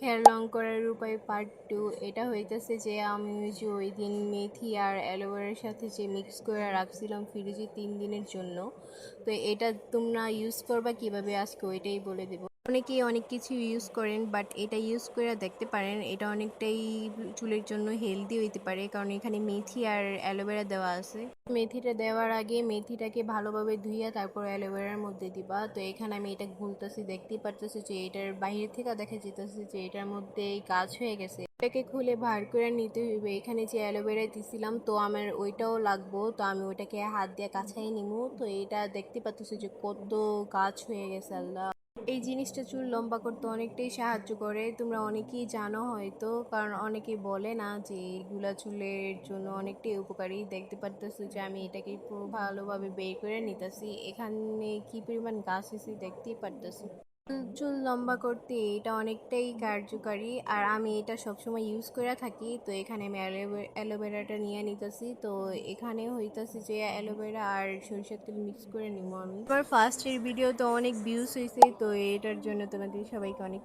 Hair long করার উপায় part 2। এটা হইতেছে যে আমি ওই যে ওই দিন মেথি আর অ্যালোভেরার সাথে যে মিক্স করে রাখছিলাম ফ্রিজে 3 দিনের জন্য। তো এটা তোমরা ইউজ করবা কিভাবে আজকে ওইটাই বলে দেবো। অনেকেই অনেক কিছু ইউজ করেন, বাট এটা ইউজ করে দেখতে পারেন, এটা অনেকটাই চুলের জন্য হেলদি হইতে পারে, কারণ এখানে মেথি আর অ্যালোভেরা দেওয়া আছে। মেথিটা দেওয়ার আগে মেথিটাকে ভালোভাবে ধুইয়া তারপর অ্যালোভেরার মধ্যে দিবা। তো এখানে আমি এটা গুলতেছি, দেখতেই পারতেছি যে এটার বাইরে থেকে দেখা যেতেছে যে এটার মধ্যে গাছ হয়ে গেছে। এটাকে খুলে বার করে নিতে হইবে। এখানে যে অ্যালোভেরা দিছিলাম তো আমার ওইটাও লাগবো, তো আমি ওইটাকে হাত দিয়ে কাছাই নিমু। তো এটা দেখতে পাচ্ছি যে কত গাছ হয়ে গেছে। আল্লাহ, এই জিনিসটা চুল লম্বা করতে অনেকটাই সাহায্য করে, তোমরা অনেকেই জানো হয়তো, কারণ অনেকেই বলে না যে এগুলা চুলের জন্য অনেকটাই উপকারী। দেখতে পারতেছো যে আমি এটাকে পুরো ভালোভাবে বের করে নিতেছি, এখানে কি পরিমাণ গাছ হয়েছে দেখতেই পারতেছো। চুল লম্বা করতে এটা অনেকটাই কার্যকারী, আর আমি এটা সবসময় ইউজ করে থাকি। তো এখানে আমি অ্যালোভেরাটা নিয়ে নিতেছি। তো এখানে হইতেছে যে অ্যালোভেরা আর সরিষার তেল মিক্স করে নিব আমি। আমার ফার্স্টের ভিডিও তো অনেক ভিউজ হয়েছে, তো এটার জন্য তোমাদের সবাইকে অনেক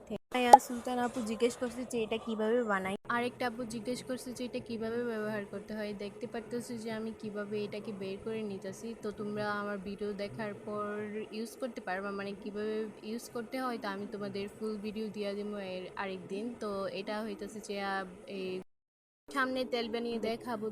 সুলতান আপু জিজ্ঞেস করছে যে এটা কিভাবে বানাই, আরেকটা আপু জিজ্ঞেস করছে যে এটা কিভাবে ব্যবহার করতে হয়। দেখতে পারতেছি যে আমি কিভাবে এটাকে বের করে নিতেছি। তো তোমরা আমার ভিডিও দেখার পর ইউজ করতে পারবা, মানে কিভাবে ইউজ করতে হয়, তো আমি তোমাদের ফুল ভিডিও দিয়ে দেবো এর আরেকদিন। তো এটা হইতেছে যে এই সামনে তেল বানিয়ে দেখাবো।